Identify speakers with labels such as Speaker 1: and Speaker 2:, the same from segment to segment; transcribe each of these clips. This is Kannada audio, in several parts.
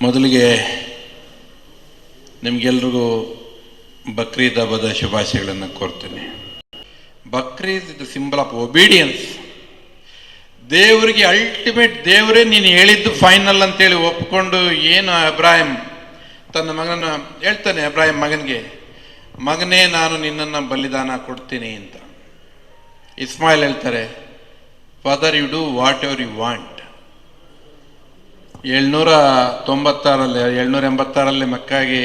Speaker 1: ಮೊದಲಿಗೆ ನಿಮಗೆಲ್ರಿಗೂ ಬಕ್ರೀದ್ ಹಬ್ಬದ ಶುಭಾಶಯಗಳನ್ನು ಕೋರ್ತೇನೆ. ಬಕ್ರೀದ್ ಇದು ಸಿಂಬಲ್ ಆಫ್ ಒಬೀಡಿಯನ್ಸ್. ದೇವರಿಗೆ ಅಲ್ಟಿಮೇಟ್, ದೇವರೇ ನೀನು ಹೇಳಿದ್ದು ಫೈನಲ್ ಅಂತೇಳಿ ಒಪ್ಕೊಂಡು, ಏನು ಅಬ್ರಾಹಿಂ ತನ್ನ ಮಗನ ಹೇಳ್ತಾನೆ, ಅಬ್ರಾಹಿಂ ಮಗನಿಗೆ, ಮಗನೇ ನಾನು ನಿನ್ನನ್ನು ಬಲಿದಾನ ಕೊಡ್ತೀನಿ ಅಂತ. ಇಸ್ಮಾಯಿಲ್ ಹೇಳ್ತಾರೆ, father you do whatever you want. 786 ಮಕ್ಕಾಗೆ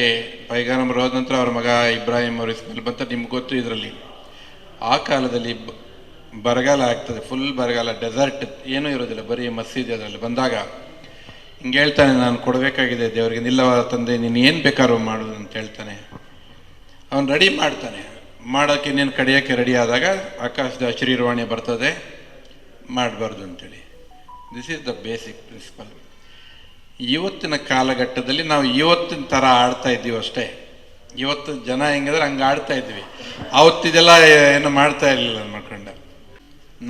Speaker 1: ಪೈಗಂಬರ್ ಹೋದ ನಂತರ ಅವ್ರ ಮಗ ಇಬ್ರಾಹಿಂ ಅವರು ಇಸ್ಮಾಯಿಲ್ ಬಂತ. ನಿಮ್ಗೆ ಗೊತ್ತು, ಇದರಲ್ಲಿ ಆ ಕಾಲದಲ್ಲಿ ಬರಗಾಲ ಆಗ್ತದೆ, ಫುಲ್ ಬರಗಾಲ, ಡೆಸರ್ಟ್, ಏನೂ ಇರೋದಿಲ್ಲ, ಬರೀ ಮಸೀದಿ. ಅದರಲ್ಲಿ ಬಂದಾಗ ಹಿಂಗೆ ಹೇಳ್ತಾನೆ, ನಾನು ಕೊಡಬೇಕಾಗಿದೆ ದೇವರಿಗೆ. ನಿಲ್ಲವ ತಂದೆ, ನೀನು ಏನು ಬೇಕಾದ್ರೂ ಮಾಡು ಅಂತ ಹೇಳ್ತಾನೆ. ಅವನು ರೆಡಿ ಮಾಡ್ತಾನೆ. ಮಾಡೋಕ್ಕೆ ಇನ್ನೇನು ಕಡಿಯೋಕ್ಕೆ ರೆಡಿ ಆದಾಗ ಆಕಾಶದ ಅಶರೀರವಾಣಿ ಬರ್ತದೆ, ಮಾಡಬಾರ್ದು ಅಂತೇಳಿ. This is the basic principal. ಇವತ್ತಿನ ಕಾಲಘಟ್ಟದಲ್ಲಿ ನಾವು ಇವತ್ತಿನ ಥರ ಆಡ್ತಾ ಇದ್ದೀವಿ ಅಷ್ಟೇ. ಇವತ್ತು ಜನ ಹೆಂಗಿದ್ರೆ ಹಂಗೆ ಆಡ್ತಾ ಇದ್ವಿ. ಅವತ್ತಿದೆಲ್ಲ ಏನು ಮಾಡ್ತಾ ಇರಲಿಲ್ಲ ಅಂದ್ಕೊಂಡೆ.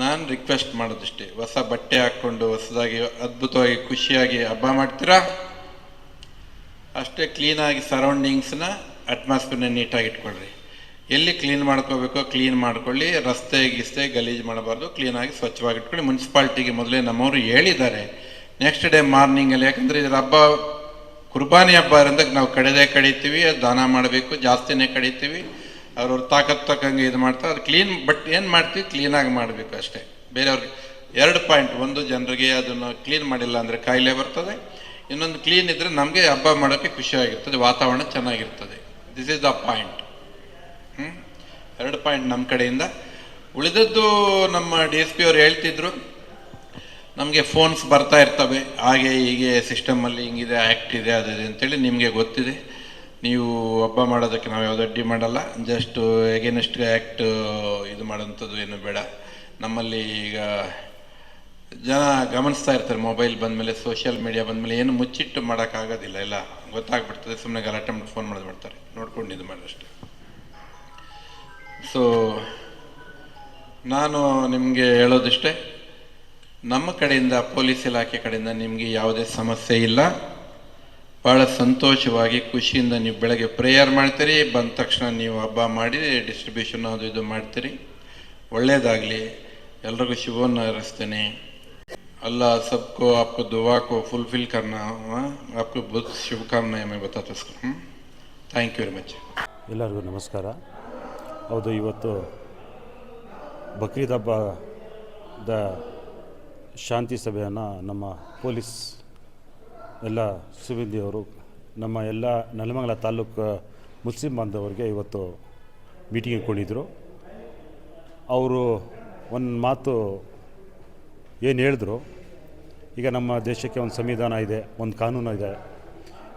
Speaker 1: ನಾನು ರಿಕ್ವೆಸ್ಟ್ ಮಾಡೋದಿಷ್ಟೇ, ಹೊಸ ಬಟ್ಟೆ ಹಾಕ್ಕೊಂಡು ಹೊಸದಾಗಿ ಅದ್ಭುತವಾಗಿ ಖುಷಿಯಾಗಿ ಹಬ್ಬ ಮಾಡ್ತೀರಾ, ಅಷ್ಟೇ ಕ್ಲೀನಾಗಿ ಸರೌಂಡಿಂಗ್ಸ್ನ ಅಟ್ಮಾಸ್ಫಿಯರ್ನ ನೀಟಾಗಿ ಇಟ್ಕೊಳ್ರಿ. ಎಲ್ಲಿ ಕ್ಲೀನ್ ಮಾಡ್ಕೋಬೇಕೋ ಕ್ಲೀನ್ ಮಾಡ್ಕೊಳ್ಳಿ. ರಸ್ತೆ ಗಿಸ್ತೆ ಗಲೀಜು ಮಾಡಬಾರ್ದು, ಕ್ಲೀನಾಗಿ ಸ್ವಚ್ಛವಾಗಿ ಇಟ್ಕೊಳ್ಳಿ. ಮುನ್ಸಿಪಾಲ್ಟಿಗೆ ಮೊದಲೇ ನಮ್ಮವರು ಹೇಳಿದ್ದಾರೆ ನೆಕ್ಸ್ಟ್ ಡೇ ಮಾರ್ನಿಂಗಲ್ಲಿ. ಯಾಕಂದರೆ ಇದರ ಹಬ್ಬ ಕುರ್ಬಾನಿ ಹಬ್ಬ ಇರೋದಕ್ಕೆ ನಾವು ಕಡಿತೀವಿ, ದಾನ ಮಾಡಬೇಕು, ಜಾಸ್ತಿನೇ ಕಡಿತೀವಿ. ಅವ್ರವ್ರ ತಾಕತ್ತು ತಕ್ಕಂಗೆ ಇದು ಮಾಡ್ತಾರೆ. ಅದು ಕ್ಲೀನ್, ಬಟ್ ಏನು ಮಾಡ್ತೀವಿ, ಕ್ಲೀನಾಗಿ ಮಾಡಬೇಕು ಅಷ್ಟೇ. ಬೇರೆಯವ್ರಿಗೆ 2 ಪಾಯಿಂಟ್. ಒಂದು, ಜನರಿಗೆ ಅದನ್ನು ಕ್ಲೀನ್ ಮಾಡಿಲ್ಲ ಅಂದರೆ ಕಾಯಿಲೆ ಬರ್ತದೆ. ಇನ್ನೊಂದು, ಕ್ಲೀನ್ ಇದ್ದರೆ ನಮಗೆ ಹಬ್ಬ ಮಾಡೋಕ್ಕೆ ಖುಷಿಯಾಗಿರ್ತದೆ, ವಾತಾವರಣ ಚೆನ್ನಾಗಿರ್ತದೆ. This is the point. 2 point ನಮ್ಮ ಕಡೆಯಿಂದ. ಉಳಿದದ್ದು ನಮ್ಮ DSP ಅವ್ರು ಹೇಳ್ತಿದ್ರು, ನಮಗೆ ಫೋನ್ಸ್ ಬರ್ತಾ ಇರ್ತವೆ, ಹಾಗೆ ಹೀಗೆ ಸಿಸ್ಟಮಲ್ಲಿ ಹಿಂಗಿದೆ, ಆ್ಯಕ್ಟ್ ಇದೆ, ಅದಿದೆ ಅಂತೇಳಿ. ನಿಮಗೆ ಗೊತ್ತಿದೆ, ನೀವು ಹಬ್ಬ ಮಾಡೋದಕ್ಕೆ ನಾವು ಯಾವುದೋ ಅಡ್ಡಿ ಮಾಡಲ್ಲ. ಜಸ್ಟ್ ಎಗೇನೆಸ್ಟ್ ಆ್ಯಕ್ಟ್ ಇದು ಮಾಡೋಂಥದ್ದು ಏನು ಬೇಡ. ನಮ್ಮಲ್ಲಿ ಈಗ ಜನ ಗಮನಿಸ್ತಾ ಇರ್ತಾರೆ, ಮೊಬೈಲ್ ಬಂದಮೇಲೆ, ಸೋಷಿಯಲ್ ಮೀಡಿಯಾ ಬಂದಮೇಲೆ ಏನು ಮುಚ್ಚಿಟ್ಟು ಮಾಡೋಕ್ಕಾಗೋದಿಲ್ಲ, ಎಲ್ಲ ಗೊತ್ತಾಗ್ಬಿಡ್ತದೆ. ಸುಮ್ಮನೆ ಗಲಾಟೆ ಮಾಡಿ ಫೋನ್ ಮಾಡೋದು ಮಾಡ್ತಾರೆ, ನೋಡ್ಕೊಂಡು ಇದು ಮಾಡಿ ಅಷ್ಟೇ. ಸೊ ನಾನು ನಿಮಗೆ ಹೇಳೋದಿಷ್ಟೇ, ನಮ್ಮ ಕಡೆಯಿಂದ, ಪೊಲೀಸ್ ಇಲಾಖೆ ಕಡೆಯಿಂದ ನಿಮಗೆ ಯಾವುದೇ ಸಮಸ್ಯೆ ಇಲ್ಲ. ಭಾಳ ಸಂತೋಷವಾಗಿ ಖುಷಿಯಿಂದ ನೀವು ಬೆಳಗ್ಗೆ ಪ್ರೇಯರ್ ಮಾಡ್ತೀರಿ, ಬಂದ ತಕ್ಷಣ ನೀವು ಹಬ್ಬ ಮಾಡಿ ಡಿಸ್ಟ್ರಿಬ್ಯೂಷನ್ ಅದು ಇದು ಮಾಡ್ತೀರಿ. ಒಳ್ಳೆಯದಾಗಲಿ, ಎಲ್ರಿಗೂ ಶುಭವನ್ನು ಹಾರೈಸ್ತೇನೆ. अल्लाह सबको आपको दुआ को फुलफिल करना, आपको बहुत शुभकामनाएं मैं बताता हूँ. Thank you very much.
Speaker 2: ಎಲ್ಲರಿಗೂ ನಮಸ್ಕಾರ. ಹೌದು, ಇವತ್ತು ಬಕ್ರೀದ್ ಹಬ್ಬದ ಶಾಂತಿ ಸಭೆಯನ್ನು ನಮ್ಮ ಪೊಲೀಸ್ ಎಲ್ಲ ಸಿಬ್ಬಂದಿಯವರು, ನಮ್ಮ ಎಲ್ಲ ನೆಲಮಂಗಲ ತಾಲೂಕು ಮುಸ್ಲಿಂ ಬಾಂಧವರಿಗೆ ಇವತ್ತು ಮೀಟಿಂಗ್ ಇಟ್ಕೊಂಡಿದ್ರು. ಅವರು ಒಂದು ಮಾತು ಏನು ಹೇಳಿದ್ರು, ಈಗ ನಮ್ಮ ದೇಶಕ್ಕೆ ಒಂದು ಸಂವಿಧಾನ ಇದೆ, ಒಂದು ಕಾನೂನು ಇದೆ.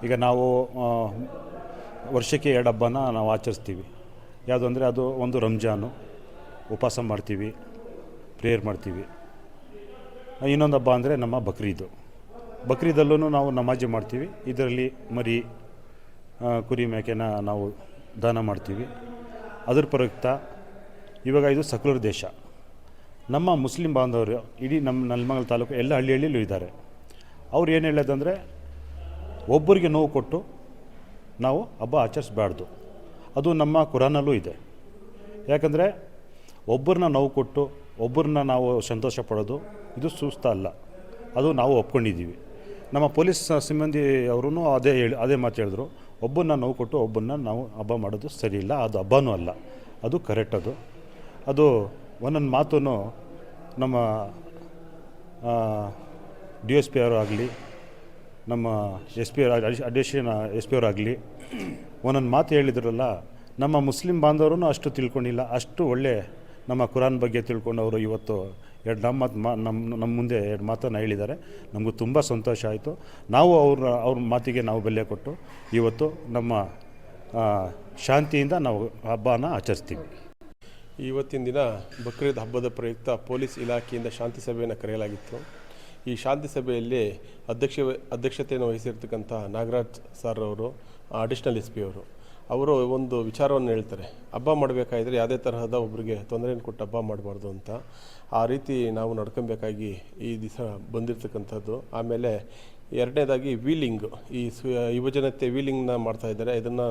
Speaker 2: ಈಗ ನಾವು ವರ್ಷಕ್ಕೆ 2 ಹಬ್ಬನ ನಾವು ಆಚರಿಸ್ತೀವಿ. ಯಾವುದು ಅಂದರೆ ಅದು ಒಂದು ರಂಜಾನು, ಉಪವಾಸ ಮಾಡ್ತೀವಿ, ಪ್ರೇಯರ್ ಮಾಡ್ತೀವಿ. ಇನ್ನೊಂದು ಹಬ್ಬ ಅಂದರೆ ನಮ್ಮ ಬಕ್ರೀದಲ್ಲೂ ನಾವು ನಮಾಜಿ ಮಾಡ್ತೀವಿ. ಇದರಲ್ಲಿ ಮರಿ, ಕುರಿ, ಮೇಕೆನ ನಾವು ದಾನ ಮಾಡ್ತೀವಿ. ಅದ್ರ ಪ್ರಯುಕ್ತ ಇವಾಗ ಇದು ಸೆಕ್ಯುಲರ್ ದೇಶ. ನಮ್ಮ ಮುಸ್ಲಿಂ ಬಾಂಧವರು ಇಡೀ ನಮ್ಮ ನೆಲಮಂಗಲ ತಾಲೂಕು ಎಲ್ಲ ಹಳ್ಳಿಯಲ್ಲೂ ಇದ್ದಾರೆ. ಅವ್ರು ಏನು ಹೇಳೋದಂದರೆ, ಒಬ್ಬರಿಗೆ ನೋವು ಕೊಟ್ಟು ನಾವು ಹಬ್ಬ ಆಚರಿಸಬಾರ್ದು. ಅದು ನಮ್ಮ ಕುರಾನಲ್ಲೂ ಇದೆ. ಯಾಕಂದರೆ ಒಬ್ಬರನ್ನ ನೋವು ಕೊಟ್ಟು ಒಬ್ಬರನ್ನ ನಾವು ಸಂತೋಷ ಪಡೋದು ಇದು ಸೂಕ್ತ ಅಲ್ಲ. ಅದು ನಾವು ಒಪ್ಕೊಂಡಿದ್ದೀವಿ. ನಮ್ಮ ಪೊಲೀಸ್ ಸಿಬ್ಬಂದಿ ಅವರೂ ಅದೇ ಮಾತು ಹೇಳಿದ್ರು. ಒಬ್ಬರನ್ನ ನೋವು ಕೊಟ್ಟು ಒಬ್ಬರನ್ನ ನಾವು ಹಬ್ಬ ಮಾಡೋದು ಸರಿ ಇಲ್ಲ, ಅದು ಹಬ್ಬನೂ ಅಲ್ಲ, ಅದು ಕರೆಕ್ಟ್. ಅದು ಒಂದೊಂದು ಮಾತು ನಮ್ಮ DSP ಅವರು ಆಗಲಿ, ನಮ್ಮ SP ಅಡಿಷನಲ್ SP ಅವರಾಗಲಿ ಒಂದೊಂದು ಮಾತು ಹೇಳಿದ್ರಲ್ಲ, ನಮ್ಮ ಮುಸ್ಲಿಂ ಬಾಂಧವರು ಅಷ್ಟು ತಿಳ್ಕೊಂಡಿಲ್ಲ. ಅಷ್ಟು ಒಳ್ಳೆ ನಮ್ಮ ಕುರಾನ್ ಬಗ್ಗೆ ತಿಳ್ಕೊಂಡವರು ಇವತ್ತು ನಮ್ಮ ಮುಂದೆ 2 ಮಾತನ್ನು ಹೇಳಿದ್ದಾರೆ. ನಮಗೂ ತುಂಬ ಸಂತೋಷ ಆಯಿತು. ನಾವು ಅವ್ರ ಮಾತಿಗೆ ನಾವು ಬೆಲೆ ಕೊಟ್ಟು ಇವತ್ತು ನಮ್ಮ ಶಾಂತಿಯಿಂದ ನಾವು ಹಬ್ಬನ ಆಚರಿಸ್ತೀವಿ.
Speaker 3: ಇವತ್ತಿನ ದಿನ ಬಕ್ರೀದ್ ಹಬ್ಬದ ಪ್ರಯುಕ್ತ ಪೊಲೀಸ್ ಇಲಾಖೆಯಿಂದ ಶಾಂತಿ ಸಭೆಯನ್ನು ಕರೆಯಲಾಗಿತ್ತು. ಈ ಶಾಂತಿ ಸಭೆಯಲ್ಲಿ ಅಧ್ಯಕ್ಷತೆಯನ್ನು ವಹಿಸಿರ್ತಕ್ಕಂಥ ನಾಗರಾಜ್ ಸರ್ ಅವರು, ಅಡಿಷನಲ್ SP ಅವರು ಒಂದು ವಿಚಾರವನ್ನು ಹೇಳ್ತಾರೆ. ಹಬ್ಬ ಮಾಡಬೇಕಾದ್ರೆ ಯಾವುದೇ ತರಹದ ಒಬ್ಬರಿಗೆ ತೊಂದರೆಯನ್ನು ಕೊಟ್ಟು ಹಬ್ಬ ಮಾಡಬಾರ್ದು ಅಂತ. ಆ ರೀತಿ ನಾವು ನಡ್ಕೊಬೇಕಾಗಿ ಈ ದಿವಸ ಬಂದಿರತಕ್ಕಂಥದ್ದು. ಆಮೇಲೆ ಎರಡನೇದಾಗಿ ವೀಲಿಂಗ್, ಯುವಜನತೆ ವೀಲಿಂಗ್ನ ಮಾಡ್ತಾ ಇದ್ದಾರೆ. ಇದನ್ನು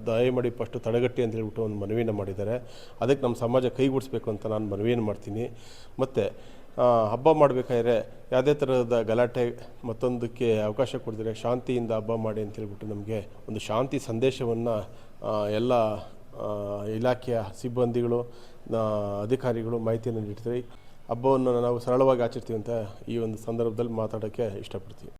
Speaker 3: ದಯಮಾಡಿ ಫಸ್ಟು ತಡೆಗಟ್ಟಿ ಅಂತ ಹೇಳ್ಬಿಟ್ಟು ಒಂದು ಮನವಿಯನ್ನು ಮಾಡಿದ್ದಾರೆ. ಅದಕ್ಕೆ ನಮ್ಮ ಸಮಾಜ ಕೈಗೂಡಿಸ್ಬೇಕು ಅಂತ ನಾನು ಮನವಿಯನ್ನು ಮಾಡ್ತೀನಿ. ಮತ್ತು ಹಬ್ಬ ಮಾಡಬೇಕಾದ್ರೆ ಯಾವುದೇ ಥರದ ಗಲಾಟೆ ಮತ್ತೊಂದಕ್ಕೆ ಅವಕಾಶ ಕೊಡ್ತಾರೆ, ಶಾಂತಿಯಿಂದ ಹಬ್ಬ ಮಾಡಿ ಅಂತ ಹೇಳ್ಬಿಟ್ಟು ನಮಗೆ ಒಂದು ಶಾಂತಿ ಸಂದೇಶವನ್ನು ಎಲ್ಲ ಇಲಾಖೆಯ ಸಿಬ್ಬಂದಿಗಳು, ಅಧಿಕಾರಿಗಳು ಮಾಹಿತಿಯನ್ನು ನೀಡ್ತಾರೆ. ಹಬ್ಬವನ್ನು ನಾವು ಸರಳವಾಗಿ ಆಚರಿಸ್ತೀವಿ ಅಂತ ಈ ಒಂದು ಸಂದರ್ಭದಲ್ಲಿ ಮಾತಾಡೋಕ್ಕೆ ಇಷ್ಟಪಡ್ತೀವಿ.